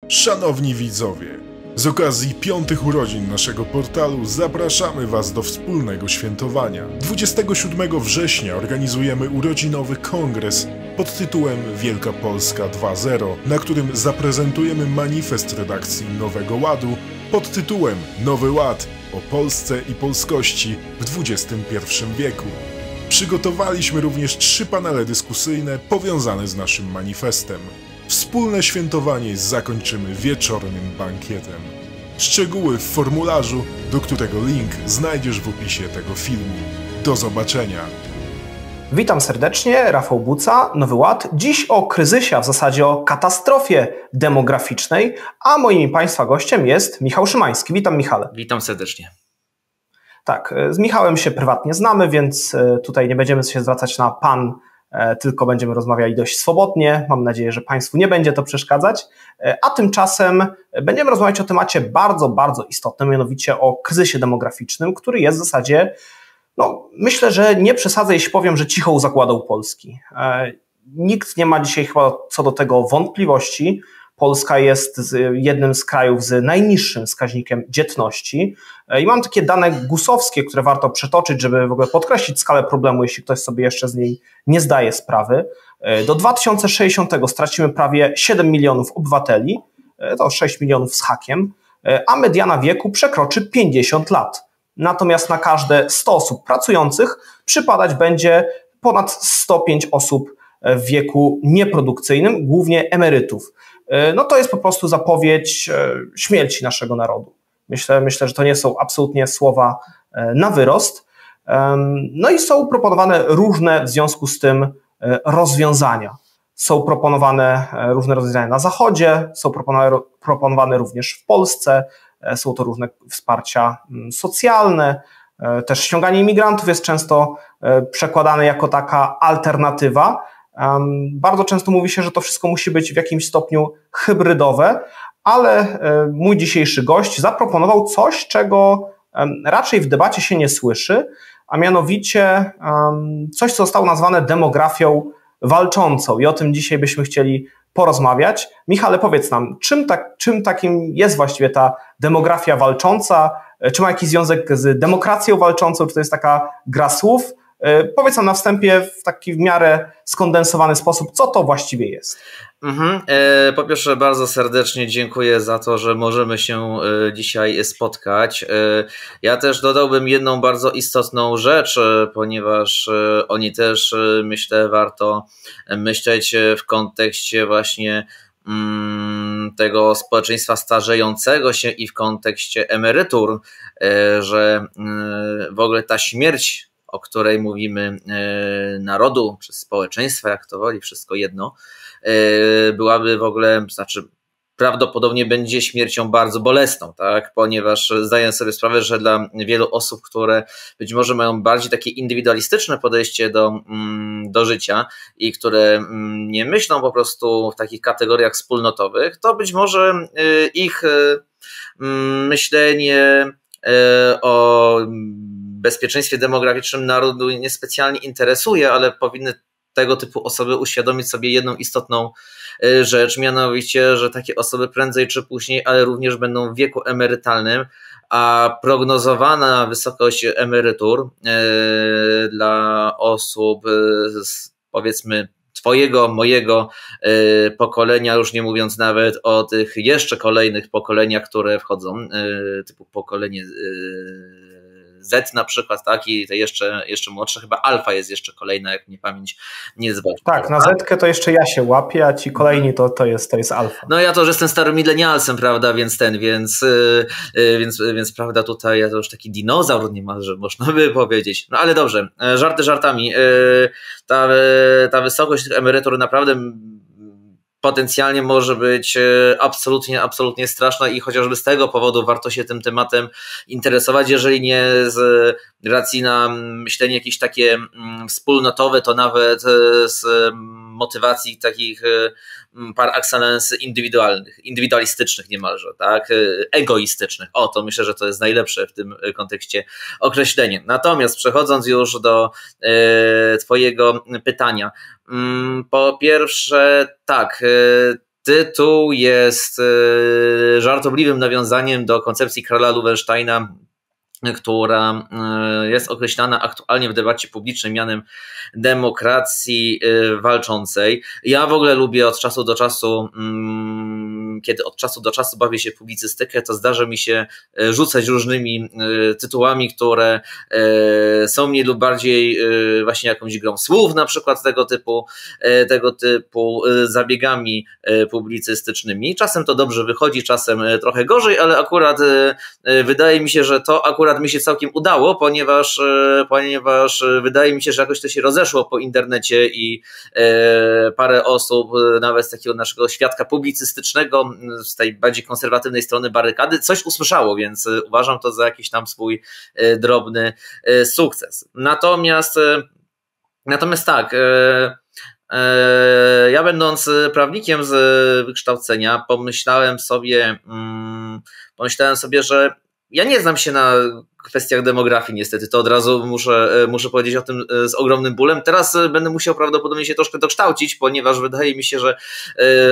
Szanowni widzowie, z okazji 5. urodzin naszego portalu zapraszamy Was do wspólnego świętowania. 27 września organizujemy urodzinowy kongres pod tytułem Wielka Polska 2.0, na którym zaprezentujemy manifest redakcji Nowego Ładu pod tytułem Nowy Ład o Polsce i polskości w XXI wieku. Przygotowaliśmy również 3 panele dyskusyjne powiązane z naszym manifestem. Wspólne świętowanie zakończymy wieczornym bankietem. Szczegóły w formularzu, do którego link znajdziesz w opisie tego filmu. Do zobaczenia! Witam serdecznie, Rafał Buca, Nowy Ład. Dziś o kryzysie, a w zasadzie o katastrofie demograficznej, a moim i Państwa gościem jest Michał Szymański. Witam, Michale. Witam serdecznie. Tak, z Michałem się prywatnie znamy, więc tutaj nie będziemy się zwracać na pan, tylko będziemy rozmawiali dość swobodnie. Mam nadzieję, że Państwu nie będzie to przeszkadzać. A tymczasem będziemy rozmawiać o temacie bardzo, bardzo istotnym, mianowicie o kryzysie demograficznym, który jest w zasadzie, myślę, że nie przesadzę, jeśli powiem, że cicho zakładał Polski. Nikt nie ma dzisiaj chyba co do tego wątpliwości. Polska jest jednym z krajów z najniższym wskaźnikiem dzietności i mam takie dane GUS-owskie, które warto przytoczyć, żeby w ogóle podkreślić skalę problemu, jeśli ktoś sobie jeszcze z niej nie zdaje sprawy. Do 2060 stracimy prawie 7 milionów obywateli, to 6 milionów z hakiem, a mediana wieku przekroczy 50 lat. Natomiast na każde 100 osób pracujących przypadać będzie ponad 105 osób w wieku nieprodukcyjnym, głównie emerytów. To jest po prostu zapowiedź śmierci naszego narodu. Myślę, że to nie są absolutnie słowa na wyrost. I są proponowane różne w związku z tym rozwiązania. Są proponowane różne rozwiązania na Zachodzie, są proponowane również w Polsce, są to różne wsparcia socjalne, też ściąganie imigrantów jest często przekładane jako taka alternatywa. Bardzo często mówi się, że to wszystko musi być w jakimś stopniu hybrydowe, ale mój dzisiejszy gość zaproponował coś, czego raczej w debacie się nie słyszy, a mianowicie coś, co zostało nazwane demografią walczącą i o tym dzisiaj byśmy chcieli porozmawiać. Michale, powiedz nam, czym takim jest właściwie ta demografia walcząca? Czy ma jakiś związek z demokracją walczącą? Czy to jest taka gra słów? Powiedz nam na wstępie w taki w miarę skondensowany sposób, co to właściwie jest. Po pierwsze bardzo serdecznie dziękuję za to, że możemy się dzisiaj spotkać. Ja też dodałbym jedną bardzo istotną rzecz, ponieważ o niej też myślę warto myśleć w kontekście właśnie tego społeczeństwa starzejącego się i w kontekście emerytur, że w ogóle ta śmierć, o której mówimy, narodu czy społeczeństwa, jak to woli, wszystko jedno, byłaby w ogóle, prawdopodobnie będzie śmiercią bardzo bolesną, tak? Ponieważ zdaję sobie sprawę, że dla wielu osób, które być może mają bardziej takie indywidualistyczne podejście do życia i które nie myślą po prostu w takich kategoriach wspólnotowych, to być może ich myślenie o bezpieczeństwie demograficznym narodu niespecjalnie interesuje, ale powinny tego typu osoby uświadomić sobie jedną istotną rzecz, mianowicie, że takie osoby prędzej czy później, ale również będą w wieku emerytalnym, a prognozowana wysokość emerytur dla osób powiedzmy twojego, mojego pokolenia, już nie mówiąc nawet o tych jeszcze kolejnych pokoleniach, które wchodzą, typu pokolenie Z na przykład, tak, i te jeszcze młodsze, chyba alfa jest jeszcze kolejna, jak mnie pamięć nie zwodzi. Tak, na Zetkę to jeszcze ja się łapię, a ci kolejni to jest alfa. No ja to już jestem starym milenialsem, prawda, więc prawda, tutaj ja to już taki dinozaur niemalże, można by powiedzieć. No ale dobrze, żarty żartami. Ta wysokość tych emerytur naprawdę potencjalnie może być absolutnie straszna i chociażby z tego powodu warto się tym tematem interesować, jeżeli nie z racji na myślenie jakieś takie wspólnotowe, to nawet z motywacji takich par excellence indywidualistycznych niemalże, tak, egoistycznych. To myślę, że to jest najlepsze w tym kontekście określenie. Natomiast przechodząc już do twojego pytania, po pierwsze tak, tytuł jest żartobliwym nawiązaniem do koncepcji Karla Loewensteina, która jest określana aktualnie w debacie publicznej mianem demokracji walczącej. Ja w ogóle lubię od czasu do czasu, kiedy od czasu do czasu bawię się w publicystykę, to zdarza mi się rzucać różnymi tytułami, które są mniej lub bardziej właśnie jakąś grą słów, na przykład tego typu zabiegami publicystycznymi. Czasem to dobrze wychodzi, czasem trochę gorzej, ale akurat wydaje mi się, że to akurat mi się całkiem udało, ponieważ wydaje mi się, że jakoś to się rozeszło po internecie i parę osób nawet z takiego naszego świadka publicystycznego, z tej bardziej konserwatywnej strony barykady, coś usłyszało, więc uważam to za jakiś tam swój drobny sukces. Natomiast tak, ja będąc prawnikiem z wykształcenia pomyślałem sobie, że ja nie znam się na kwestiach demografii niestety, to od razu muszę powiedzieć o tym z ogromnym bólem. Teraz będę musiał prawdopodobnie się troszkę dokształcić, ponieważ wydaje mi się, że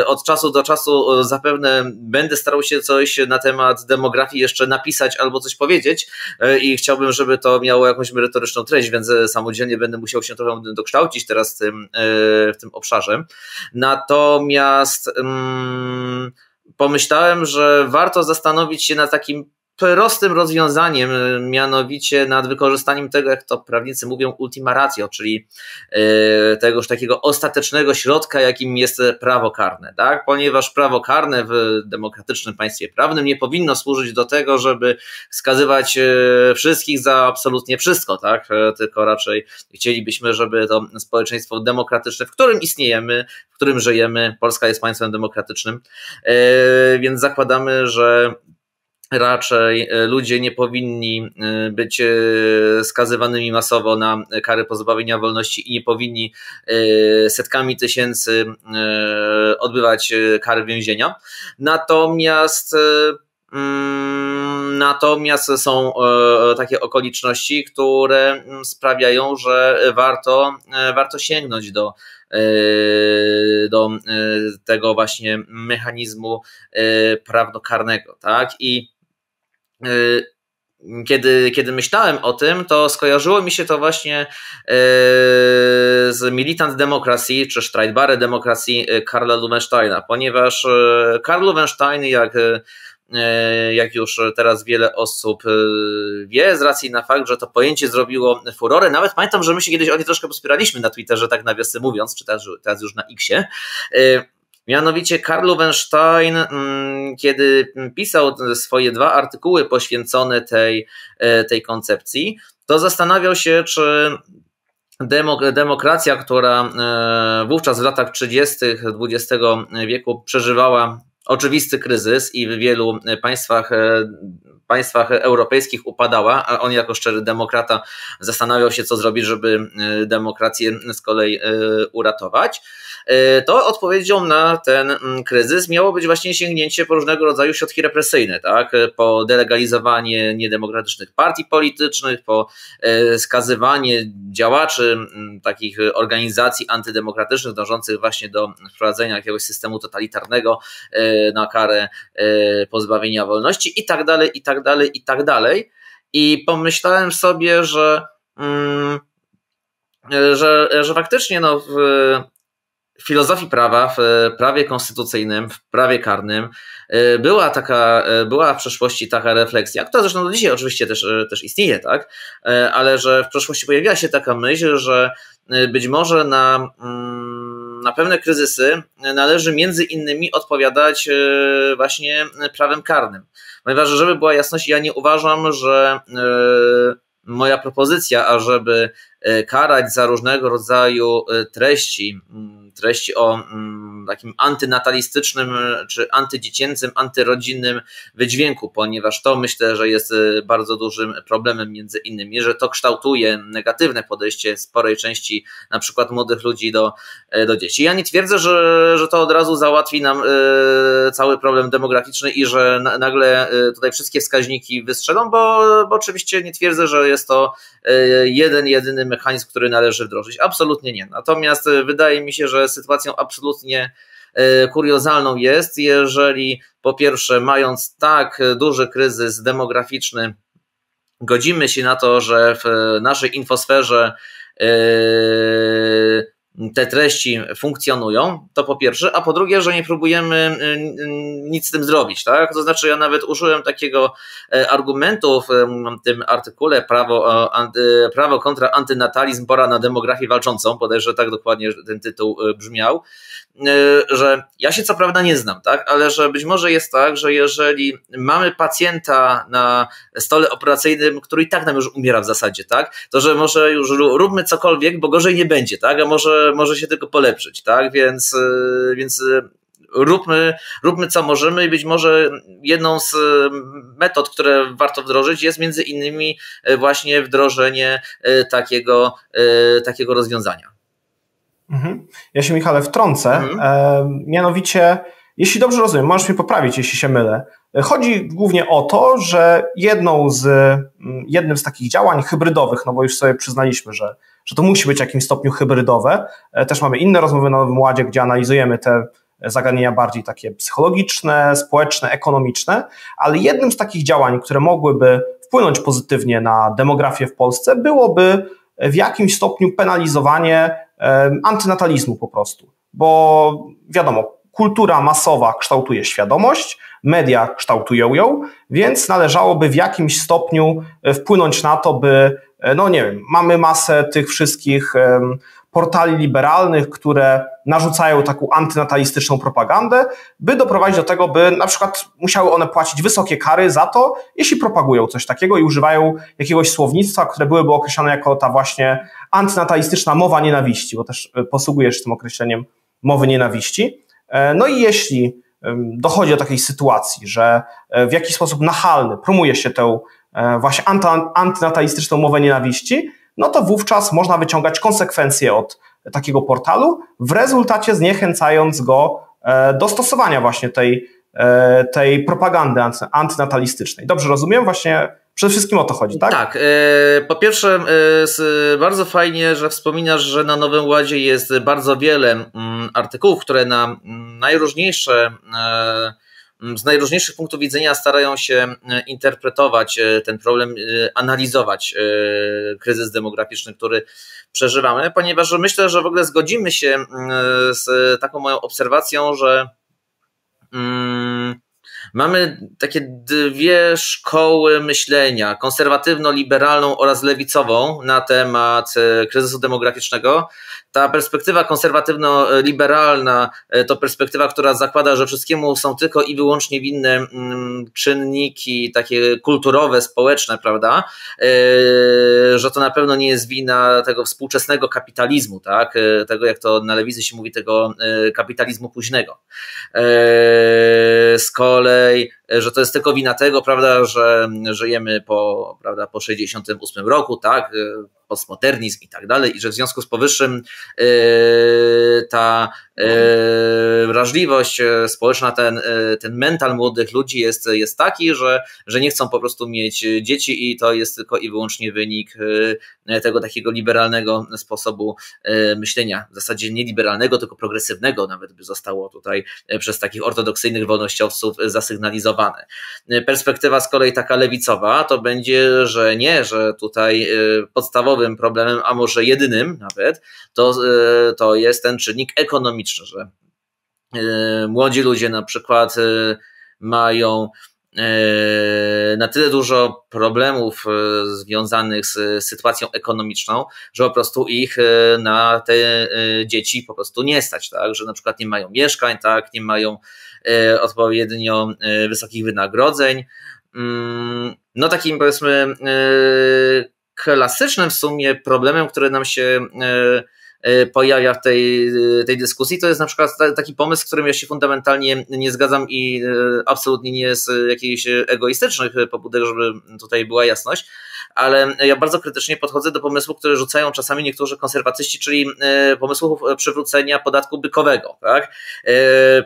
od czasu do czasu zapewne będę starał się coś na temat demografii jeszcze napisać albo coś powiedzieć i chciałbym, żeby to miało jakąś merytoryczną treść, więc samodzielnie będę musiał się trochę dokształcić teraz w tym obszarze. Natomiast pomyślałem, że warto zastanowić się nad takim prostym rozwiązaniem, mianowicie nad wykorzystaniem tego, jak to prawnicy mówią, ultima ratio, czyli tegoż takiego ostatecznego środka, jakim jest prawo karne, tak? Ponieważ prawo karne w demokratycznym państwie prawnym nie powinno służyć do tego, żeby skazywać wszystkich za absolutnie wszystko, tak? Tylko raczej chcielibyśmy, żeby to społeczeństwo demokratyczne, w którym istniejemy, w którym żyjemy, Polska jest państwem demokratycznym, więc zakładamy, że raczej ludzie nie powinni być skazywanymi masowo na kary pozbawienia wolności i nie powinni setkami tysięcy odbywać kary więzienia. Natomiast są takie okoliczności, które sprawiają, że warto sięgnąć do tego właśnie mechanizmu prawnokarnego, tak? I kiedy myślałem o tym, to skojarzyło mi się to właśnie z Militant Demokracji czy Streitbare Demokracji Karla Loewensteina, ponieważ Karl Loewenstein, jak już teraz wiele osób wie, z racji na fakt, że to pojęcie zrobiło furorę. Nawet pamiętam, że my się kiedyś o nie troszkę pospieraliśmy na Twitterze, tak nawiasem mówiąc, czy teraz już na X-ie. Mianowicie Karl Loewenstein, kiedy pisał swoje 2 artykuły poświęcone tej koncepcji, to zastanawiał się, czy demokracja, która wówczas w latach 30. XX wieku przeżywała oczywisty kryzys i w wielu państwach europejskich upadała, a on jako szczery demokrata zastanawiał się, co zrobić, żeby demokrację z kolei uratować, to odpowiedzią na ten kryzys miało być właśnie sięgnięcie po różnego rodzaju środki represyjne, tak? Po delegalizowanie niedemokratycznych partii politycznych, po skazywanie działaczy takich organizacji antydemokratycznych dążących właśnie do wprowadzenia jakiegoś systemu totalitarnego na karę pozbawienia wolności i tak dalej, i tak dalej, i tak dalej. I pomyślałem sobie, że faktycznie w filozofii prawa, w prawie konstytucyjnym, w prawie karnym była w przeszłości taka refleksja, która zresztą do dzisiaj oczywiście też istnieje, tak? Ale że w przeszłości pojawiła się taka myśl, że być może na pewne kryzysy należy między innymi odpowiadać właśnie prawem karnym. Ponieważ, żeby była jasność, ja nie uważam, że moja propozycja, ażeby karać za różnego rodzaju treści o takim antynatalistycznym czy antydziecięcym, antyrodzinnym wydźwięku, ponieważ to myślę, że jest bardzo dużym problemem między innymi, że to kształtuje negatywne podejście sporej części na przykład młodych ludzi do dzieci. Ja nie twierdzę, że to od razu załatwi nam cały problem demograficzny i że nagle tutaj wszystkie wskaźniki wystrzelą, bo oczywiście nie twierdzę, że jest to jedyny mechanizm, który należy wdrożyć. Absolutnie nie. Natomiast wydaje mi się, że sytuacją absolutnie kuriozalną jest, jeżeli po pierwsze, mając tak duży kryzys demograficzny, godzimy się na to, że w naszej infosferze te treści funkcjonują, to po pierwsze, a po drugie, że nie próbujemy nic z tym zrobić, tak? To znaczy ja nawet użyłem takiego argumentu w tym artykule prawo kontra antynatalizm, pora na demografię walczącą, bodajże tak dokładnie ten tytuł brzmiał, że ja się co prawda nie znam, tak? Ale że być może jest tak, że jeżeli mamy pacjenta na stole operacyjnym, który i tak nam już umiera w zasadzie, tak? To że może już róbmy cokolwiek, bo gorzej nie będzie, tak? A może się tylko polepszyć, tak? Więc róbmy co możemy i być może jedną z metod, które warto wdrożyć, jest między innymi właśnie wdrożenie takiego rozwiązania. Ja się, Michale, wtrącę. Mianowicie, jeśli dobrze rozumiem, możesz mnie poprawić, jeśli się mylę. Chodzi głównie o to, że jednym z takich działań hybrydowych, no bo już sobie przyznaliśmy, że to musi być w jakimś stopniu hybrydowe. Też mamy inne rozmowy na Nowym Ładzie, gdzie analizujemy te zagadnienia bardziej takie psychologiczne, społeczne, ekonomiczne, ale jednym z takich działań, które mogłyby wpłynąć pozytywnie na demografię w Polsce, byłoby w jakimś stopniu penalizowanie antynatalizmu po prostu. Bo wiadomo, kultura masowa kształtuje świadomość, media kształtują ją, więc należałoby w jakimś stopniu wpłynąć na to, by, no nie wiem, mamy masę tych wszystkich portali liberalnych, które narzucają taką antynatalistyczną propagandę, by doprowadzić do tego, by na przykład musiały one płacić wysokie kary za to, jeśli propagują coś takiego i używają jakiegoś słownictwa, które byłyby określone jako ta właśnie antynatalistyczna mowa nienawiści, bo też posługujesz się tym określeniem mowy nienawiści. No i jeśli dochodzi do takiej sytuacji, że w jakiś sposób nachalny promuje się tę właśnie antynatalistyczną mowę nienawiści, no to wówczas można wyciągać konsekwencje od takiego portalu, w rezultacie zniechęcając go do stosowania właśnie tej propagandy antynatalistycznej. Dobrze rozumiem? Właśnie przede wszystkim o to chodzi, tak? Tak. Po pierwsze, bardzo fajnie, że wspominasz, że na Nowym Ładzie jest bardzo wiele artykułów, które na z najróżniejszych punktów widzenia starają się interpretować ten problem, analizować kryzys demograficzny, który przeżywamy, ponieważ myślę, że w ogóle zgodzimy się z taką moją obserwacją, że mamy takie dwie szkoły myślenia, konserwatywno-liberalną oraz lewicową na temat kryzysu demograficznego. Ta perspektywa konserwatywno-liberalna to perspektywa, która zakłada, że wszystkiemu są tylko i wyłącznie winne czynniki takie kulturowe, społeczne, prawda? Że to na pewno nie jest wina tego współczesnego kapitalizmu, tak? Tego, jak to na lewicy się mówi, tego kapitalizmu późnego. Z kolei, że to jest tylko wina tego, prawda, że żyjemy po 68 roku, tak? Postmodernizm i tak dalej, i że w związku z powyższym ta wrażliwość społeczna, ten mental młodych ludzi jest taki, że nie chcą po prostu mieć dzieci i to jest tylko i wyłącznie wynik tego takiego liberalnego sposobu myślenia. W zasadzie nie liberalnego, tylko progresywnego nawet by zostało tutaj przez takich ortodoksyjnych wolnościowców zasygnalizowane. Perspektywa z kolei taka lewicowa to będzie, że nie, że tutaj podstawowym problemem, a może jedynym nawet, to jest ten czynnik ekonomiczny, że młodzi ludzie na przykład mają na tyle dużo problemów związanych z sytuacją ekonomiczną, że po prostu ich na te dzieci po prostu nie stać, tak? Że na przykład nie mają mieszkań, tak? Nie mają odpowiednio wysokich wynagrodzeń. No takim, powiedzmy, klasycznym w sumie problemem, który nam się pojawia w tej dyskusji, to jest na przykład taki pomysł, z którym ja się fundamentalnie nie zgadzam i absolutnie nie z jakichś egoistycznych pobudek, żeby tutaj była jasność, ale ja bardzo krytycznie podchodzę do pomysłu, które rzucają czasami niektórzy konserwatyści, czyli pomysłów przywrócenia podatku bykowego, tak?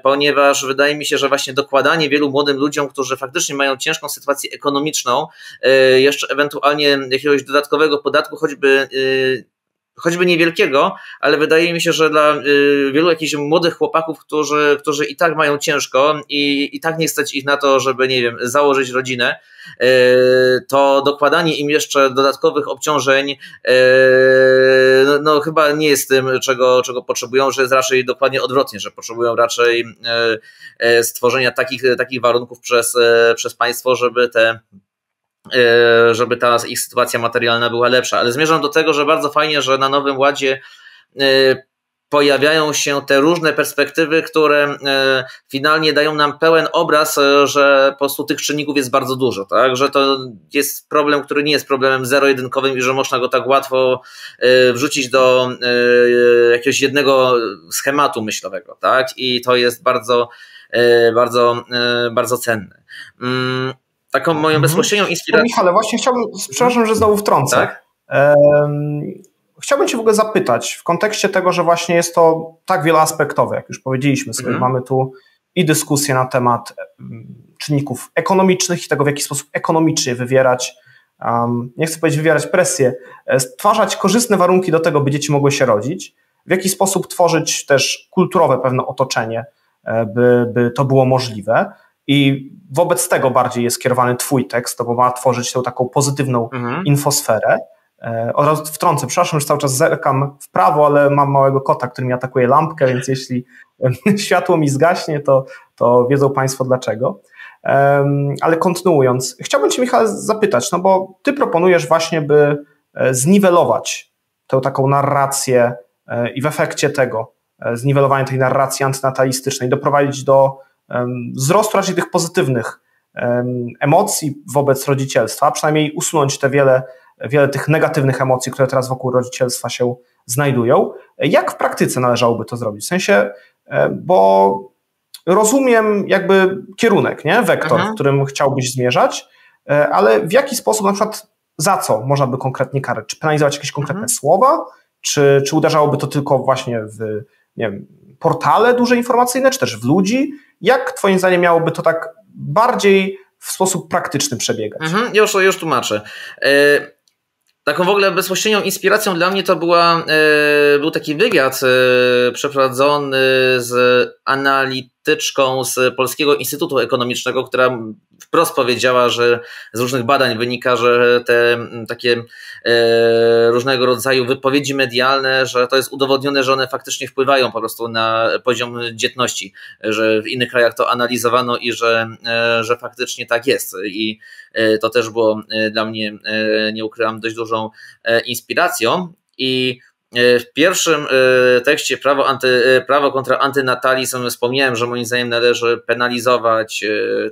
Ponieważ wydaje mi się, że właśnie dokładanie wielu młodym ludziom, którzy faktycznie mają ciężką sytuację ekonomiczną, jeszcze ewentualnie jakiegoś dodatkowego podatku, choćby choćby niewielkiego, ale wydaje mi się, że dla wielu jakichś młodych chłopaków, którzy i tak mają ciężko i tak nie stać ich na to, żeby, nie wiem, założyć rodzinę, to dokładanie im jeszcze dodatkowych obciążeń no chyba nie jest tym, czego potrzebują, że jest raczej dokładnie odwrotnie, że potrzebują raczej stworzenia takich warunków przez państwo, żeby ta ich sytuacja materialna była lepsza. Ale zmierzam do tego, że bardzo fajnie, że na Nowym Ładzie pojawiają się te różne perspektywy, które finalnie dają nam pełen obraz, że po prostu tych czynników jest bardzo dużo, tak? Że to jest problem, który nie jest problemem zero-jedynkowym i że można go tak łatwo wrzucić do jakiegoś jednego schematu myślowego, tak? I to jest bardzo, bardzo cenne. Taką moją bezpośrednią inspiracją... Michale, właśnie przepraszam, że znowu wtrącę. Tak? Chciałbym Cię w ogóle zapytać w kontekście tego, że właśnie jest to tak wieloaspektowe, jak już powiedzieliśmy sobie, mamy tu i dyskusję na temat czynników ekonomicznych i tego, w jaki sposób ekonomicznie wywierać, nie chcę powiedzieć wywierać presję, stwarzać korzystne warunki do tego, by dzieci mogły się rodzić, w jaki sposób tworzyć też kulturowe pewne otoczenie, by to było możliwe. I wobec tego bardziej jest skierowany Twój tekst, bo ma tworzyć tę taką pozytywną infosferę. Oraz wtrącę, przepraszam, że cały czas zerkam w prawo, ale mam małego kota, który mi atakuje lampkę, więc jeśli światło mi zgaśnie, to wiedzą Państwo dlaczego. Ale kontynuując, chciałbym Cię, Michał, zapytać, no bo Ty proponujesz właśnie, by zniwelować tę taką narrację i w efekcie tego zniwelowania tej narracji antynatalistycznej doprowadzić do wzrostu raczej tych pozytywnych emocji wobec rodzicielstwa, przynajmniej usunąć te wiele tych negatywnych emocji, które teraz wokół rodzicielstwa się znajdują. Jak w praktyce należałoby to zrobić? W sensie, bo rozumiem jakby kierunek, nie? Wektor, w którym chciałbyś zmierzać, ale w jaki sposób, na przykład za co można by konkretnie karać? Czy penalizować jakieś konkretne słowa? Czy uderzałoby to tylko właśnie w, nie wiem, portale duże informacyjne, czy też w ludzi? Jak Twoim zdaniem miałoby to tak bardziej w sposób praktyczny przebiegać? Już tłumaczę. Taką w ogóle bezpośrednią inspiracją dla mnie to był taki wywiad przeprowadzony z analityczką z Polskiego Instytutu Ekonomicznego, która wprost powiedziała, że z różnych badań wynika, że te takie różnego rodzaju wypowiedzi medialne, że to jest udowodnione, że one faktycznie wpływają po prostu na poziom dzietności, że w innych krajach to analizowano i że faktycznie tak jest. I to też było dla mnie, nie ukrywam, dość dużą inspiracją. I w pierwszym tekście prawo kontra antynatalizm wspomniałem, że moim zdaniem należy penalizować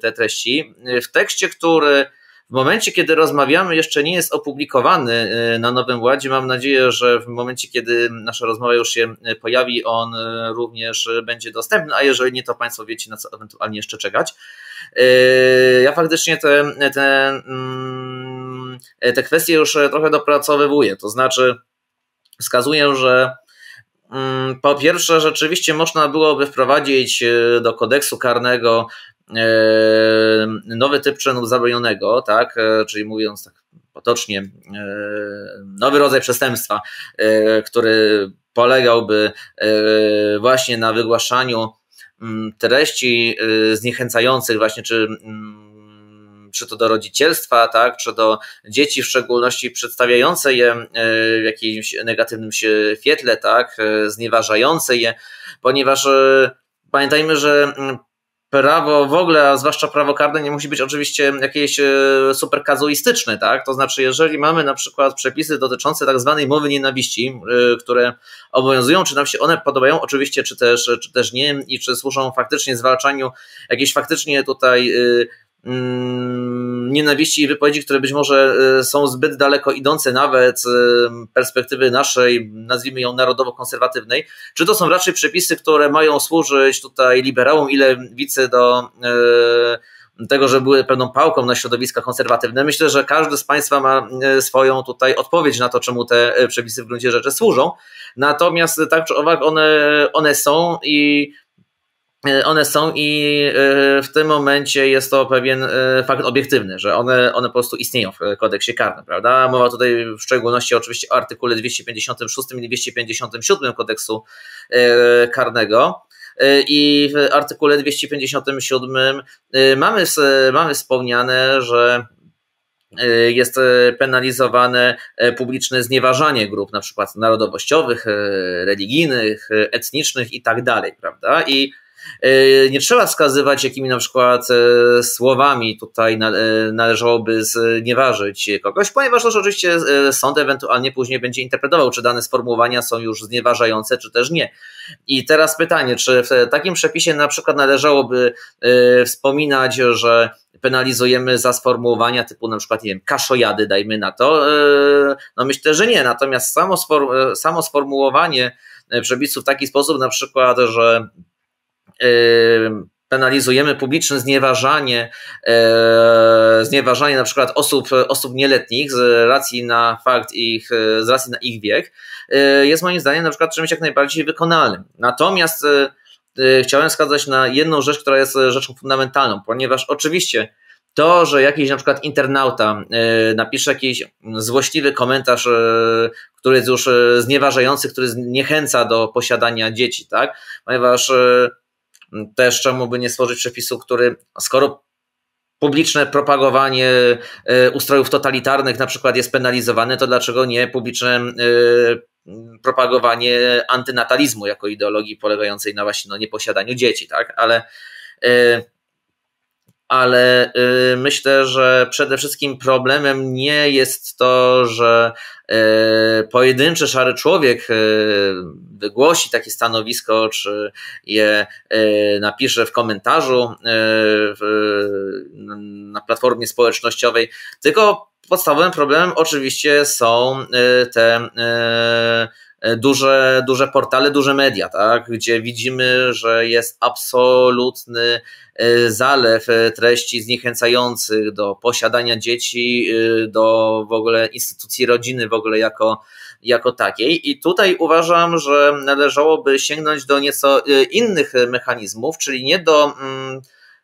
te treści. W tekście, który w momencie, kiedy rozmawiamy, jeszcze nie jest opublikowany na Nowym Ładzie, mam nadzieję, że w momencie, kiedy nasza rozmowa już się pojawi, on również będzie dostępny, a jeżeli nie, to Państwo wiecie, na co ewentualnie jeszcze czekać. Ja faktycznie te kwestie już trochę dopracowywuję, to znaczy wskazuję, że po pierwsze rzeczywiście można byłoby wprowadzić do kodeksu karnego nowy typ czynu zabronionego, tak, czyli mówiąc tak potocznie, nowy rodzaj przestępstwa, który polegałby właśnie na wygłaszaniu treści zniechęcających właśnie czy to do rodzicielstwa, tak, czy do dzieci w szczególności, przedstawiające je w jakimś negatywnym świetle, tak, znieważające je, ponieważ pamiętajmy, że prawo w ogóle, a zwłaszcza prawo karne, nie musi być oczywiście jakieś super kazuistyczne, tak? To znaczy, jeżeli mamy na przykład przepisy dotyczące tak zwanej mowy nienawiści, które obowiązują, czy nam się one podobają, oczywiście, czy też nie, i czy służą faktycznie zwalczaniu jakiejś faktycznie tutaj nienawiści i wypowiedzi, które być może są zbyt daleko idące nawet z perspektywy naszej, nazwijmy ją narodowo-konserwatywnej, czy to są raczej przepisy, które mają służyć tutaj liberałom i lewicy do tego, że były pewną pałką na środowiska konserwatywne. Myślę, że każdy z Państwa ma swoją tutaj odpowiedź na to, czemu te przepisy w gruncie rzeczy służą. Natomiast tak czy owak one są i one są i w tym momencie jest to pewien fakt obiektywny, że one po prostu istnieją w kodeksie karnym, prawda? Mowa tutaj w szczególności oczywiście o artykule 256 i 257 kodeksu karnego. I w artykule 257 mamy wspomniane, że jest penalizowane publiczne znieważanie grup, na przykład narodowościowych, religijnych, etnicznych i tak dalej, prawda? I nie trzeba wskazywać, jakimi na przykład słowami tutaj należałoby znieważyć kogoś, ponieważ też oczywiście sąd ewentualnie później będzie interpretował, czy dane sformułowania są już znieważające, czy też nie. I teraz pytanie, czy w takim przepisie na przykład należałoby wspominać, że penalizujemy za sformułowania typu na przykład, nie wiem, kaszojady, dajmy na to. No myślę, że nie. Natomiast samo sformułowanie przepisu w taki sposób na przykład, że penalizujemy publiczne znieważanie na przykład osób nieletnich z racji na ich wiek, jest moim zdaniem na przykład czymś jak najbardziej wykonalnym. Natomiast chciałem wskazać na jedną rzecz, która jest rzeczą fundamentalną, ponieważ oczywiście to, że jakiś na przykład internauta napisze jakiś złośliwy komentarz, który jest już znieważający, który zniechęca do posiadania dzieci, tak? Ponieważ też czemu by nie stworzyć przepisu, który, skoro publiczne propagowanie ustrojów totalitarnych na przykład jest penalizowane, to dlaczego nie publiczne propagowanie antynatalizmu jako ideologii polegającej na właśnie nieposiadaniu dzieci, tak? Ale myślę, że przede wszystkim problemem nie jest to, że pojedynczy szary człowiek wygłosi takie stanowisko, czy je napisze w komentarzu na platformie społecznościowej, tylko podstawowym problemem oczywiście są te duże portale, duże media, tak, gdzie widzimy, że jest absolutny zalew treści zniechęcających do posiadania dzieci, do w ogóle instytucji rodziny w ogóle jako takiej. I tutaj uważam, że należałoby sięgnąć do nieco innych mechanizmów, czyli nie do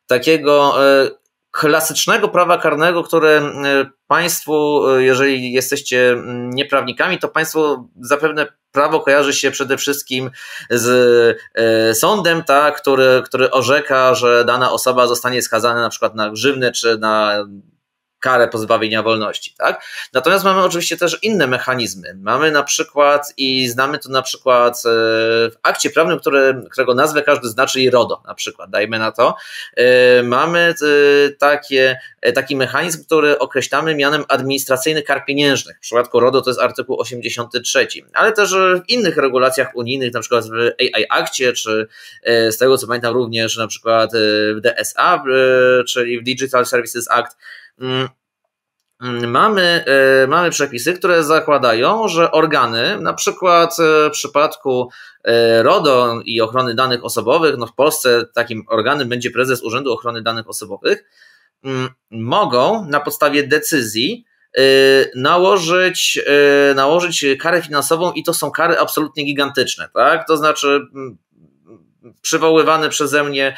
takiego klasycznego prawa karnego, które państwu, jeżeli jesteście nieprawnikami, to państwo zapewne prawo kojarzy się przede wszystkim z sądem, tak, który orzeka, że dana osoba zostanie skazana na przykład na grzywnę czy na karę pozbawienia wolności, tak? Natomiast mamy oczywiście też inne mechanizmy. Mamy na przykład, i znamy to na przykład w akcie prawnym, którego nazwę każdy zna, czyli RODO na przykład, dajmy na to. Mamy taki mechanizm, który określamy mianem administracyjnych kar pieniężnych. W przypadku RODO to jest artykuł 83, ale też w innych regulacjach unijnych, na przykład w AI Akcie, czy z tego co pamiętam również na przykład w DSA, czyli w Digital Services Act, mamy przepisy, które zakładają, że organy, na przykład w przypadku RODO i ochrony danych osobowych, w Polsce takim organem będzie prezes Urzędu Ochrony Danych Osobowych, mogą na podstawie decyzji nałożyć karę finansową i to są kary absolutnie gigantyczne, tak? To znaczy przywoływany przeze mnie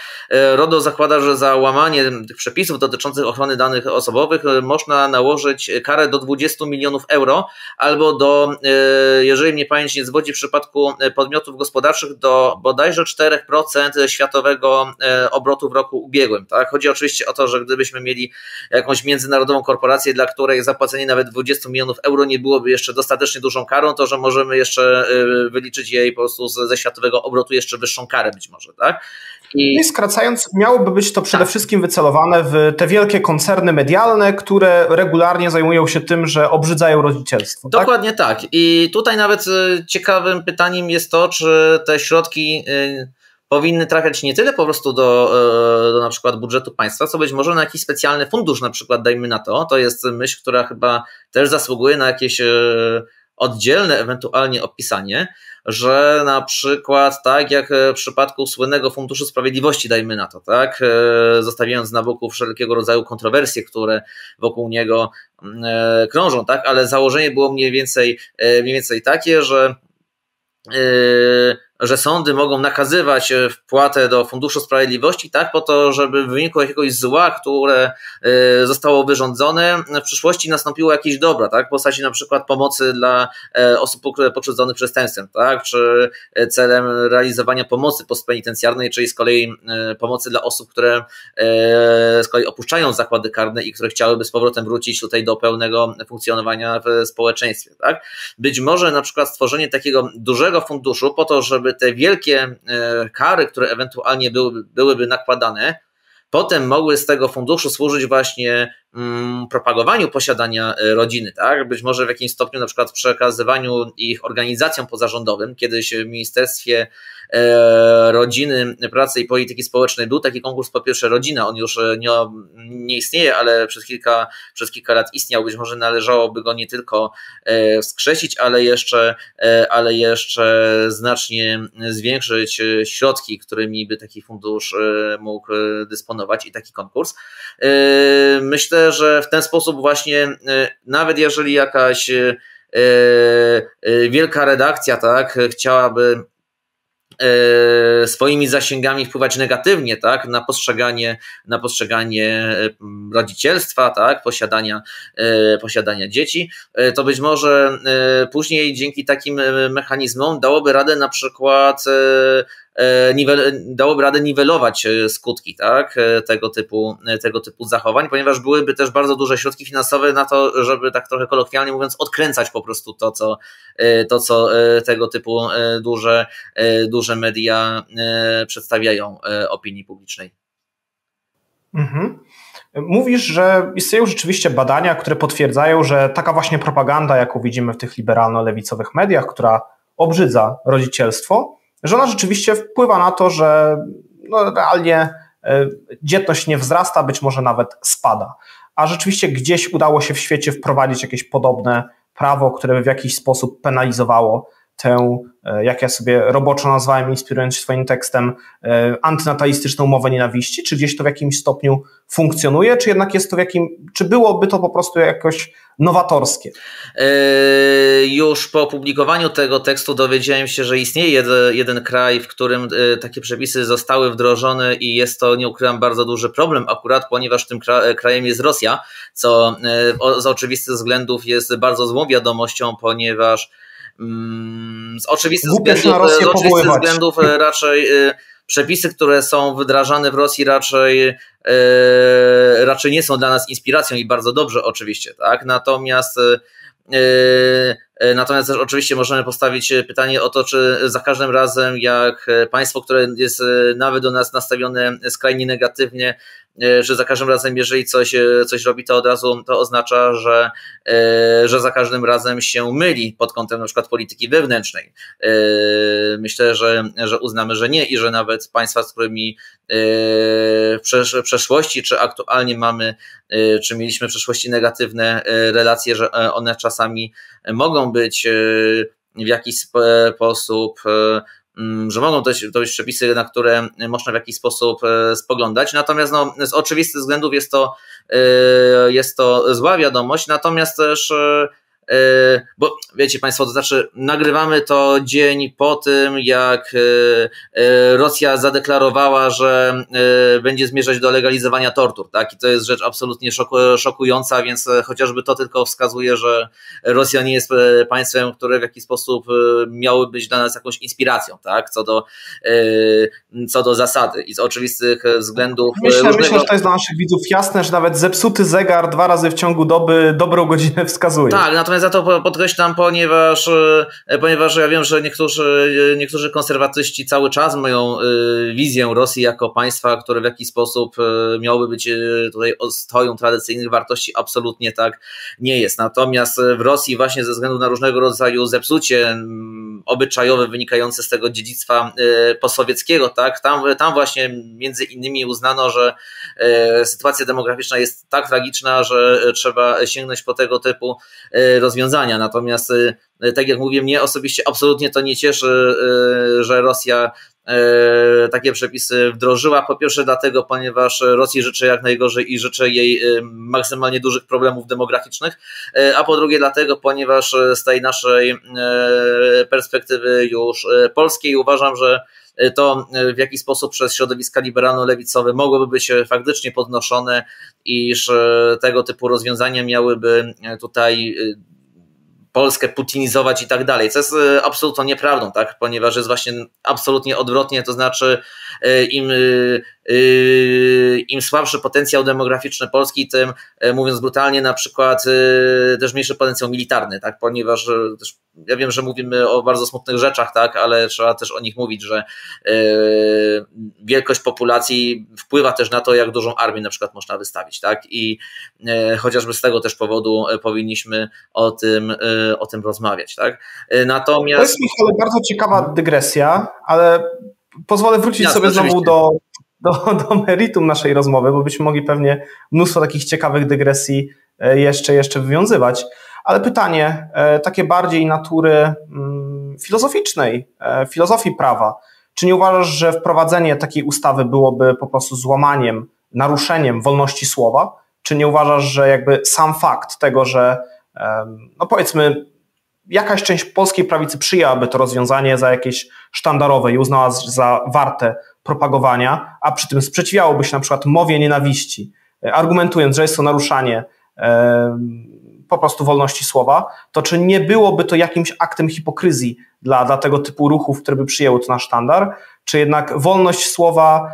RODO zakłada, że za łamanie tych przepisów dotyczących ochrony danych osobowych można nałożyć karę do 20 milionów euro albo do, jeżeli mnie pamięć nie zwodzi, w przypadku podmiotów gospodarczych do bodajże 4% światowego obrotu w roku ubiegłym. Tak? Chodzi oczywiście o to, że gdybyśmy mieli jakąś międzynarodową korporację, dla której zapłacenie nawet 20 milionów euro nie byłoby jeszcze dostatecznie dużą karą, to że możemy jeszcze wyliczyć jej po prostu ze światowego obrotu jeszcze wyższą karę być może, tak? I skracając, miałoby być to przede wszystkim wycelowane w te wielkie koncerny medialne, które regularnie zajmują się tym, że obrzydzają rodzicielstwo. Dokładnie tak. I tutaj nawet ciekawym pytaniem jest to, czy te środki powinny trafiać nie tyle po prostu do na przykład budżetu państwa, co być może na jakiś specjalny fundusz, na przykład dajmy na to jest myśl, która chyba też zasługuje na jakieś oddzielne ewentualnie opisanie, że na przykład tak jak w przypadku słynnego Funduszu Sprawiedliwości, dajmy na to, tak, zostawiając na boku wszelkiego rodzaju kontrowersje, które wokół niego krążą, tak, ale założenie było mniej więcej takie, że że sądy mogą nakazywać wpłatę do Funduszu Sprawiedliwości, tak, po to, żeby w wyniku jakiegoś zła, które zostało wyrządzone, w przyszłości nastąpiło jakieś dobra, tak, w postaci na przykład pomocy dla osób pokrzywdzonych przestępstwem, tak, czy celem realizowania pomocy postpenitencjarnej, czyli z kolei pomocy dla osób, które z kolei opuszczają zakłady karne i które chciałyby z powrotem wrócić tutaj do pełnego funkcjonowania w społeczeństwie, tak. Być może na przykład stworzenie takiego dużego funduszu po to, żeby te wielkie kary, które ewentualnie byłyby nakładane, potem mogły z tego funduszu służyć właśnie propagowaniu posiadania rodziny, tak? Być może w jakimś stopniu na przykład przekazywaniu ich organizacjom pozarządowym. Kiedyś w Ministerstwie Rodziny, Pracy i Polityki Społecznej był taki konkurs Po pierwsze Rodzina, on już nie istnieje, ale przez kilka lat istniał, być może należałoby go nie tylko wskrzesić, ale jeszcze znacznie zwiększyć środki, którymi by taki fundusz mógł dysponować i taki konkurs. Myślę, że w ten sposób właśnie, nawet jeżeli jakaś wielka redakcja, tak, chciałaby swoimi zasięgami wpływać negatywnie, tak, na postrzeganie rodzicielstwa, tak, posiadania dzieci, to być może później dzięki takim mechanizmom dałoby radę na przykład niwelować skutki, tak, tego typu zachowań, ponieważ byłyby też bardzo duże środki finansowe na to, żeby tak trochę kolokwialnie mówiąc odkręcać po prostu to, co tego typu duże media przedstawiają opinii publicznej. Mhm. Mówisz, że istnieją rzeczywiście badania, które potwierdzają, że taka właśnie propaganda, jaką widzimy w tych liberalno-lewicowych mediach, która obrzydza rodzicielstwo, że ona rzeczywiście wpływa na to, że realnie dzietność nie wzrasta, być może nawet spada. A rzeczywiście gdzieś udało się w świecie wprowadzić jakieś podobne prawo, które by w jakiś sposób penalizowało tę, jak ja sobie roboczo nazwałem, inspirując się swoim tekstem, antynatalistyczną mowę nienawiści? Czy gdzieś to w jakimś stopniu funkcjonuje, czy jednak jest to czy byłoby to po prostu jakoś nowatorskie? Już po opublikowaniu tego tekstu dowiedziałem się, że istnieje jeden kraj, w którym takie przepisy zostały wdrożone i jest to, nie ukrywam, bardzo duży problem akurat, ponieważ tym krajem jest Rosja, co z oczywistych względów jest bardzo złą wiadomością, ponieważ z oczywistych względów raczej przepisy, które są wdrażane w Rosji raczej nie są dla nas inspiracją i bardzo dobrze oczywiście, tak? Natomiast też oczywiście możemy postawić pytanie o to, czy za każdym razem jak państwo, które jest nawet do nas nastawione skrajnie negatywnie, że za każdym razem, jeżeli coś robi, to od razu to oznacza, że za każdym razem się myli pod kątem na przykład polityki wewnętrznej. Myślę, że uznamy, że nie i że nawet państwa, z którymi w przeszłości czy aktualnie czy mieliśmy w przeszłości negatywne relacje, że one czasami mogą być w jakiś sposób, że mogą to być przepisy, na które można w jakiś sposób spoglądać. Natomiast z oczywistych względów jest to zła wiadomość, natomiast też bo wiecie Państwo, to znaczy nagrywamy to dzień po tym, jak Rosja zadeklarowała, że będzie zmierzać do legalizowania tortur, tak? I to jest rzecz absolutnie szokująca, więc chociażby to tylko wskazuje, że Rosja nie jest państwem, które w jakiś sposób miało być dla nas jakąś inspiracją, tak? Co do zasady i z oczywistych względów. Myślę, że to jest dla naszych widzów jasne, że nawet zepsuty zegar 2 razy w ciągu doby dobrą godzinę wskazuje. Tak, natomiast za to podkreślam, ponieważ ja wiem, że niektórzy konserwatyści cały czas mają wizję Rosji jako państwa, które w jakiś sposób miałoby być tutaj ostoją tradycyjnych wartości. Absolutnie tak nie jest. Natomiast w Rosji właśnie ze względu na różnego rodzaju zepsucie obyczajowe wynikające z tego dziedzictwa postsowieckiego, tak, tam właśnie między innymi uznano, że sytuacja demograficzna jest tak tragiczna, że trzeba sięgnąć po tego typu rozwiązania. Natomiast tak jak mówię, mnie osobiście absolutnie to nie cieszy, że Rosja takie przepisy wdrożyła. Po pierwsze dlatego, ponieważ Rosji życzę jak najgorzej i życzę jej maksymalnie dużych problemów demograficznych, a po drugie dlatego, ponieważ z tej naszej perspektywy już polskiej uważam, że to w jaki sposób przez środowiska liberalno-lewicowe mogłoby być faktycznie podnoszone, iż tego typu rozwiązania miałyby tutaj Polskę putinizować i tak dalej, co jest absolutnie nieprawdą, tak? Ponieważ jest właśnie absolutnie odwrotnie, to znaczy im słabszy potencjał demograficzny Polski, tym, mówiąc brutalnie, na przykład też mniejszy potencjał militarny, tak? Ponieważ też, ja wiem, że mówimy o bardzo smutnych rzeczach, tak? Ale trzeba też o nich mówić, że wielkość populacji wpływa też na to, jak dużą armię na przykład można wystawić, tak? I chociażby z tego też powodu powinniśmy o tym rozmawiać, tak? Natomiast... To jest, Michał, bardzo ciekawa dygresja, ale pozwolę wrócić sobie znowu do meritum naszej rozmowy, bo byśmy mogli pewnie mnóstwo takich ciekawych dygresji jeszcze wywiązywać. Ale pytanie takie bardziej natury filozoficznej, filozofii prawa. Czy nie uważasz, że wprowadzenie takiej ustawy byłoby po prostu złamaniem, naruszeniem wolności słowa? Czy nie uważasz, że jakby sam fakt tego, że no powiedzmy jakaś część polskiej prawicy przyjęłaby to rozwiązanie za jakieś sztandarowe i uznała za warte propagowania, a przy tym sprzeciwiałoby się na przykład mowie nienawiści, argumentując, że jest to naruszanie po prostu wolności słowa, to czy nie byłoby to jakimś aktem hipokryzji dla tego typu ruchów, które by przyjęły to na sztandar? Czy jednak wolność słowa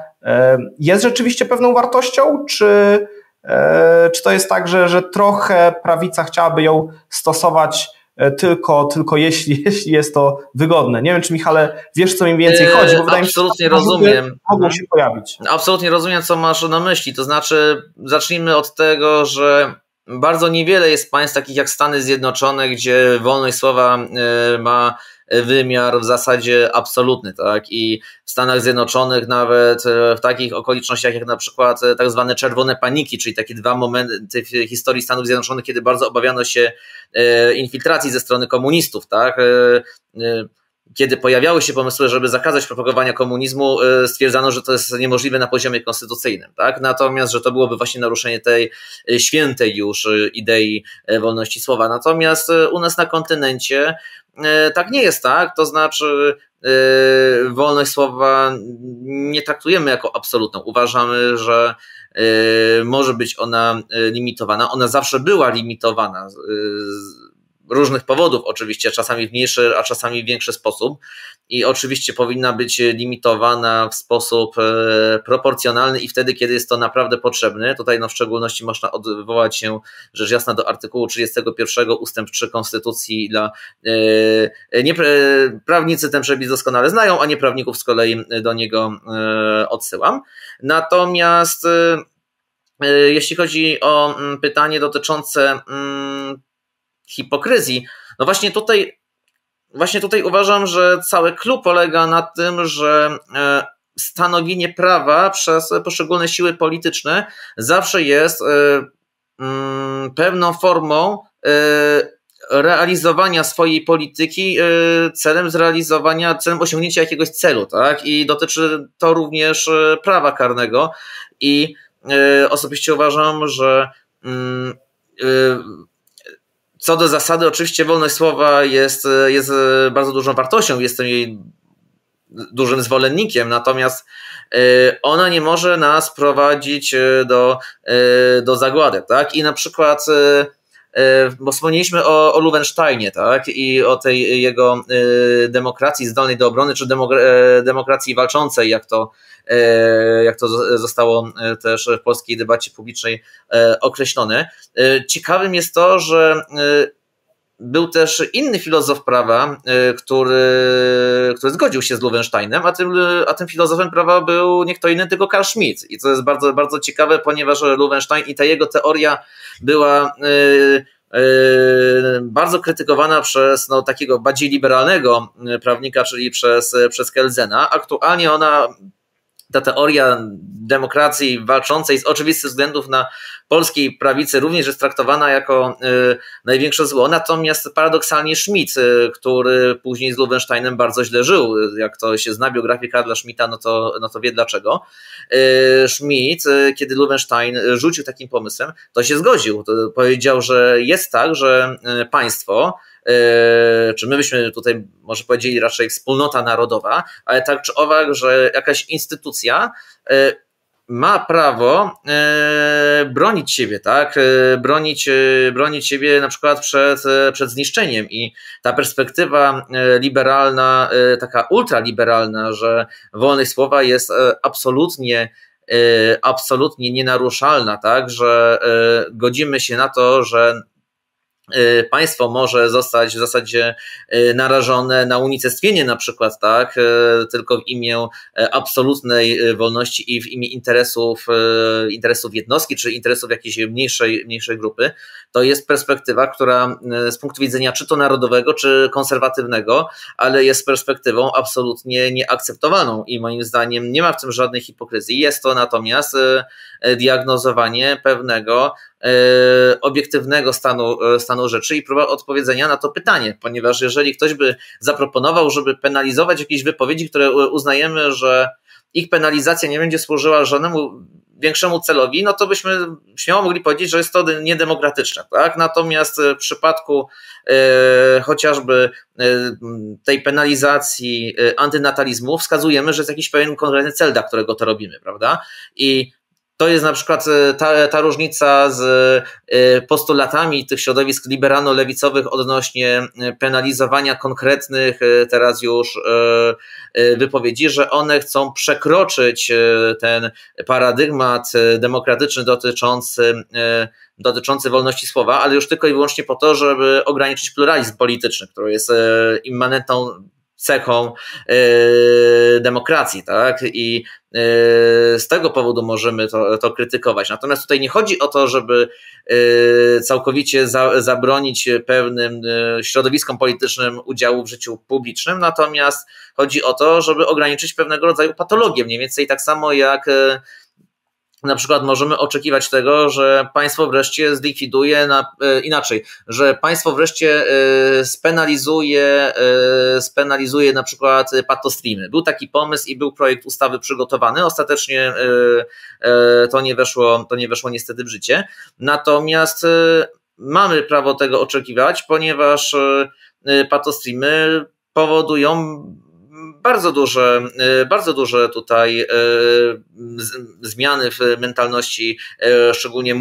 jest rzeczywiście pewną wartością, czy to jest tak, że trochę prawica chciałaby ją stosować tylko jeśli jest to wygodne? Nie wiem, czy Michale, wiesz, co im więcej chodzi, bo wydaje mi się, absolutnie rozumiem. Mogą się pojawić. Absolutnie rozumiem, co masz na myśli. To znaczy, zacznijmy od tego, że bardzo niewiele jest państw takich jak Stany Zjednoczone, gdzie wolność słowa ma wymiar w zasadzie absolutny, tak? I w Stanach Zjednoczonych nawet w takich okolicznościach jak na przykład tak zwane czerwone paniki, czyli takie dwa momenty w historii Stanów Zjednoczonych, kiedy bardzo obawiano się infiltracji ze strony komunistów, tak? Kiedy pojawiały się pomysły, żeby zakazać propagowania komunizmu, stwierdzano, że to jest niemożliwe na poziomie konstytucyjnym, tak? Natomiast, że to byłoby właśnie naruszenie tej świętej już idei wolności słowa. Natomiast u nas na kontynencie tak nie jest, tak? To znaczy wolność słowa nie traktujemy jako absolutną. Uważamy, że może być ona limitowana. Ona zawsze była limitowana z różnych powodów oczywiście, czasami w mniejszy, a czasami w większy sposób i oczywiście powinna być limitowana w sposób proporcjonalny i wtedy, kiedy jest to naprawdę potrzebne. Tutaj w szczególności można odwołać się rzecz jasna do artykułu 31 ustęp 3 Konstytucji. Prawnicy ten przepis doskonale znają, a nieprawników z kolei do niego odsyłam. Natomiast jeśli chodzi o pytanie dotyczące hipokryzji, no właśnie tutaj uważam, że cały clou polega na tym, że stanowienie prawa przez poszczególne siły polityczne zawsze jest pewną formą realizowania swojej polityki celem osiągnięcia jakiegoś celu, tak? I dotyczy to również prawa karnego i osobiście uważam, że co do zasady oczywiście wolność słowa jest bardzo dużą wartością, jestem jej dużym zwolennikiem, natomiast ona nie może nas prowadzić do zagłady, tak? I na przykład bo wspomnieliśmy o Löwensteinie, tak? I o tej jego demokracji zdolnej do obrony, czy demokracji walczącej, jak to zostało też w polskiej debacie publicznej określone. Ciekawym jest to, że był też inny filozof prawa, który zgodził się z Löwensteinem, a tym filozofem prawa był nie kto inny, tylko Carl Schmitt. I to jest bardzo, bardzo ciekawe, ponieważ Löwenstein i ta jego teoria była bardzo krytykowana przez takiego bardziej liberalnego prawnika, czyli przez Kelzena. Aktualnie ona ta teoria demokracji walczącej z oczywistych względów na polskiej prawicy również jest traktowana jako największe zło, natomiast paradoksalnie Schmitt, który później z Loewensteinem bardzo źle żył, jak ktoś zna biografię Karla Schmitta, no to wie dlaczego. Schmitt, kiedy Loewenstein rzucił takim pomysłem, to się zgodził. To powiedział, że jest tak, że państwo, czy my byśmy tutaj może powiedzieli raczej wspólnota narodowa, ale tak czy owak, że jakaś instytucja ma prawo bronić siebie, tak? Bronić siebie na przykład przed zniszczeniem i ta perspektywa liberalna, taka ultraliberalna, że wolność słowa jest absolutnie nienaruszalna, tak? Że godzimy się na to, że państwo może zostać w zasadzie narażone na unicestwienie na przykład, tak, tylko w imię absolutnej wolności i w imię interesów jednostki, czy interesów jakiejś mniejszej grupy. To jest perspektywa, która z punktu widzenia czy to narodowego, czy konserwatywnego, ale jest perspektywą absolutnie nieakceptowalną i moim zdaniem nie ma w tym żadnej hipokryzji. Jest to natomiast diagnozowanie pewnego obiektywnego stanu rzeczy i próba odpowiedzenia na to pytanie, ponieważ jeżeli ktoś by zaproponował, żeby penalizować jakieś wypowiedzi, które uznajemy, że ich penalizacja nie będzie służyła żadnemu większemu celowi, no to byśmy śmiało mogli powiedzieć, że jest to niedemokratyczne, tak? Natomiast w przypadku chociażby tej penalizacji antynatalizmu wskazujemy, że jest jakiś pewien konkretny cel, dla którego to robimy, prawda? I to jest na przykład ta różnica z postulatami tych środowisk liberalno-lewicowych odnośnie penalizowania konkretnych teraz już wypowiedzi, że one chcą przekroczyć ten paradygmat demokratyczny dotyczący wolności słowa, ale już tylko i wyłącznie po to, żeby ograniczyć pluralizm polityczny, który jest immanentną cechą demokracji, tak? I z tego powodu możemy to krytykować. Natomiast tutaj nie chodzi o to, żeby całkowicie zabronić pewnym środowiskom politycznym udziału w życiu publicznym, natomiast chodzi o to, żeby ograniczyć pewnego rodzaju patologię, mniej więcej tak samo jak na przykład możemy oczekiwać tego, że państwo wreszcie zlikwiduje, że państwo wreszcie spenalizuje na przykład patostreamy. Był taki pomysł i był projekt ustawy przygotowany. Ostatecznie to nie weszło niestety w życie. Natomiast mamy prawo tego oczekiwać, ponieważ patostreamy powodują bardzo duże tutaj zmiany w mentalności szczególnie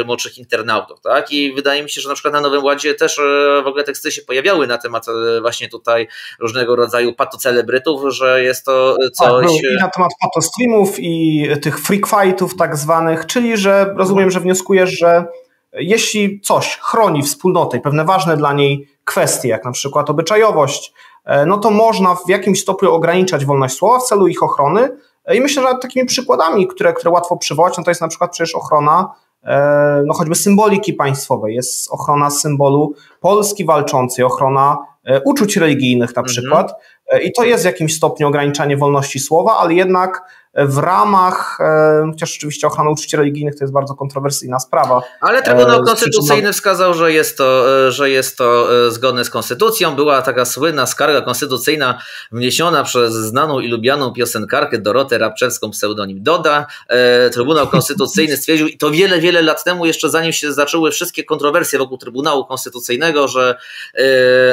młodszych internautów, tak? I wydaje mi się, że na przykład na Nowym Ładzie też w ogóle teksty się pojawiały na temat właśnie tutaj różnego rodzaju patocelebrytów, że jest to coś... Tak, i na temat patostreamów i tych freak fightów tak zwanych, czyli że rozumiem, że wnioskujesz, że jeśli coś chroni wspólnotę i pewne ważne dla niej kwestie, jak na przykład obyczajowość, no to można w jakimś stopniu ograniczać wolność słowa w celu ich ochrony i myślę, że takimi przykładami, które łatwo przywołać, no to jest na przykład przecież ochrona no choćby symboliki państwowej, jest ochrona symbolu Polski walczącej, ochrona uczuć religijnych na przykład i to jest w jakimś stopniu ograniczanie wolności słowa, ale jednak w ramach, chociaż oczywiście ochrona uczuć religijnych to jest bardzo kontrowersyjna sprawa. Ale Trybunał Konstytucyjny wskazał, że jest to zgodne z konstytucją. Była taka słynna skarga konstytucyjna wniesiona przez znaną i lubianą piosenkarkę Dorotę Rabczewską, pseudonim Doda. Trybunał Konstytucyjny stwierdził, i to wiele lat temu, jeszcze zanim się zaczęły wszystkie kontrowersje wokół Trybunału Konstytucyjnego, że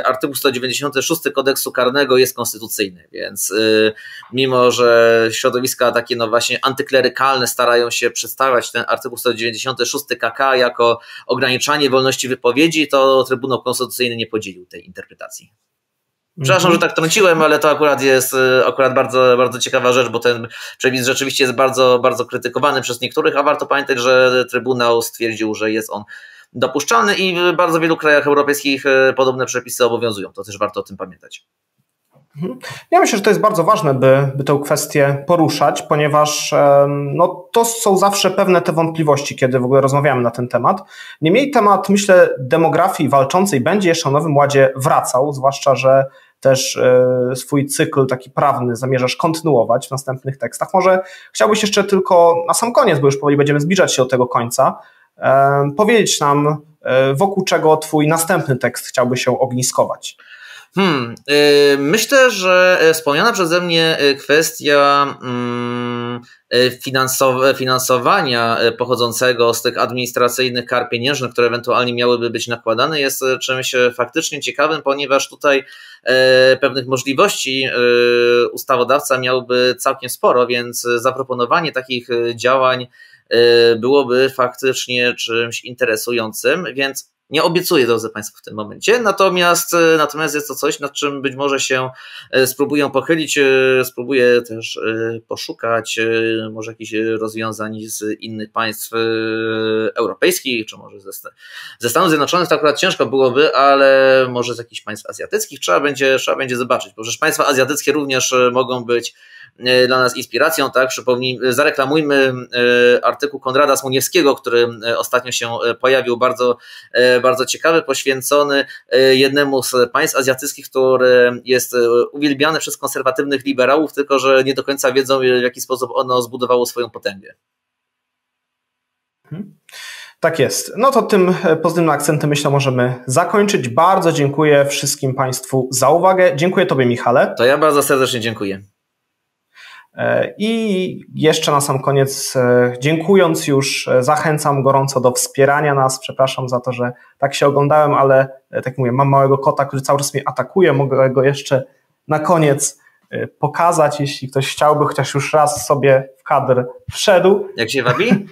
artykuł 196 kodeksu karnego jest konstytucyjny, więc mimo, że środowiska takie no właśnie antyklerykalne starają się przedstawiać ten artykuł 196 KK jako ograniczanie wolności wypowiedzi, to Trybunał Konstytucyjny nie podzielił tej interpretacji. Przepraszam, że tak trąciłem, ale to akurat jest bardzo, bardzo ciekawa rzecz, bo ten przepis rzeczywiście jest bardzo, bardzo krytykowany przez niektórych, a warto pamiętać, że Trybunał stwierdził, że jest on dopuszczalny i w bardzo wielu krajach europejskich podobne przepisy obowiązują. To też warto o tym pamiętać. Ja myślę, że to jest bardzo ważne, by tę kwestię poruszać, ponieważ no, to są zawsze pewne te wątpliwości, kiedy w ogóle rozmawiamy na ten temat. Niemniej temat, myślę, demografii walczącej będzie jeszcze o Nowym Ładzie wracał, zwłaszcza, że też swój cykl taki prawny zamierzasz kontynuować w następnych tekstach. Może chciałbyś jeszcze tylko na sam koniec, bo już powoli będziemy zbliżać się do tego końca, powiedzieć nam, wokół czego twój następny tekst chciałby się ogniskować. Myślę, że wspomniana przeze mnie kwestia finansowania pochodzącego z tych administracyjnych kar pieniężnych, które ewentualnie miałyby być nakładane, jest czymś faktycznie ciekawym, ponieważ tutaj pewnych możliwości ustawodawca miałby całkiem sporo, więc zaproponowanie takich działań byłoby faktycznie czymś interesującym, więc nie obiecuję, drodzy Państwo, w tym momencie, natomiast jest to coś, nad czym być może się spróbuję pochylić, spróbuję też poszukać może jakichś rozwiązań z innych państw europejskich, czy może ze Stanów Zjednoczonych, to akurat ciężko byłoby, ale może z jakichś państw azjatyckich trzeba będzie zobaczyć, bo przecież państwa azjatyckie również mogą być dla nas inspiracją, tak? Zareklamujmy artykuł Konrada Smuniewskiego, który ostatnio się pojawił, bardzo ciekawy, poświęcony jednemu z państw azjatyckich, które jest uwielbiane przez konserwatywnych liberałów, tylko że nie do końca wiedzą, w jaki sposób ono zbudowało swoją potęgę. Tak jest. No to tym pozytywnym akcentem, myślę, możemy zakończyć. Bardzo dziękuję wszystkim Państwu za uwagę. Dziękuję Tobie, Michale. To ja bardzo serdecznie dziękuję. I jeszcze na sam koniec, dziękując już, zachęcam gorąco do wspierania nas. Przepraszam za to, że tak się oglądałem, ale tak mówię, mam małego kota, który cały czas mnie atakuje. Mogę go jeszcze na koniec pokazać, jeśli ktoś chciałby, chociaż już raz sobie w kadr wszedł. Jak się wabi?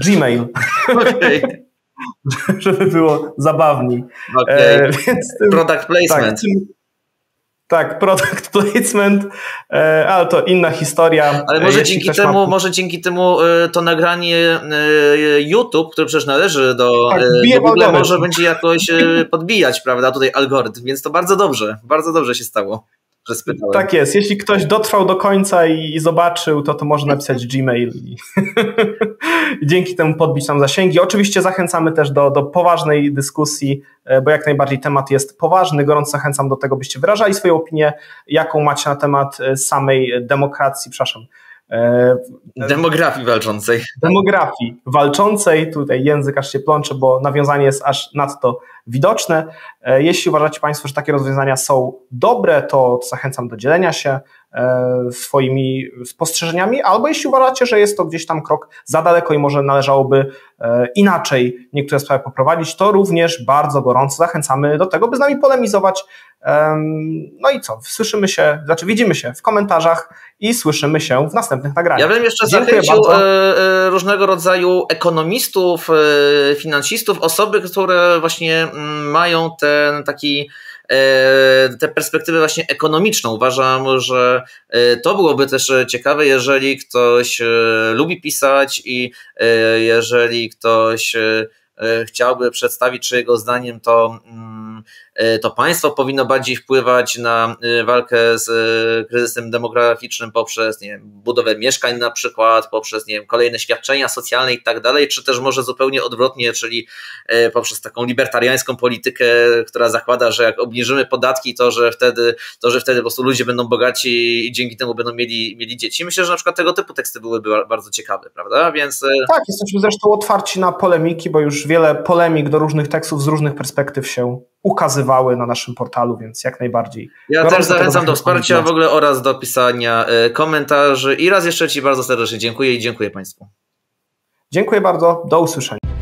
Gmail. Okay. Żeby było zabawniej. Okay. Product placement. Tak, product placement, ale to inna historia. Ale może dzięki temu to nagranie YouTube, które przecież należy do Google, może będzie jakoś podbijać, prawda, tutaj algorytm, więc to bardzo dobrze się stało, że spytałem. Tak jest, jeśli ktoś dotrwał do końca i zobaczył, to może napisać Gmail i dzięki temu podbić nam zasięgi. Oczywiście zachęcamy też do poważnej dyskusji, bo jak najbardziej temat jest poważny. Gorąco zachęcam do tego, byście wyrażali swoją opinię, jaką macie na temat samej demokracji, demografii walczącej. Demografii walczącej, tutaj język aż się plącze, bo nawiązanie jest aż nadto widoczne. Jeśli uważacie Państwo, że takie rozwiązania są dobre, to zachęcam do dzielenia się swoimi spostrzeżeniami, albo jeśli uważacie, że jest to gdzieś tam krok za daleko i może należałoby inaczej niektóre sprawy poprowadzić, to również bardzo gorąco zachęcamy do tego, by z nami polemizować. No i co? Widzimy się w komentarzach i słyszymy się w następnych nagraniach. Ja bym jeszcze zachęcił różnego rodzaju ekonomistów, finansistów, osoby, które właśnie mają tę perspektywę właśnie ekonomiczną. Uważam, że to byłoby też ciekawe, jeżeli ktoś lubi pisać i jeżeli ktoś chciałby przedstawić, czy jego zdaniem to państwo powinno bardziej wpływać na walkę z kryzysem demograficznym poprzez, budowę mieszkań na przykład, poprzez, kolejne świadczenia socjalne i tak dalej, czy też może zupełnie odwrotnie, czyli poprzez taką libertariańską politykę, która zakłada, że jak obniżymy podatki, to że wtedy po prostu ludzie będą bogaci i dzięki temu będą mieli dzieci. Myślę, że na przykład tego typu teksty byłyby bardzo ciekawe, prawda? Więc tak, jesteśmy zresztą otwarci na polemiki, bo już wiele polemik do różnych tekstów z różnych perspektyw się ukazywały na naszym portalu, więc jak najbardziej. Ja też zachęcam do wsparcia w ogóle oraz do pisania komentarzy i raz jeszcze Ci bardzo serdecznie dziękuję i dziękuję Państwu. Dziękuję bardzo, do usłyszenia.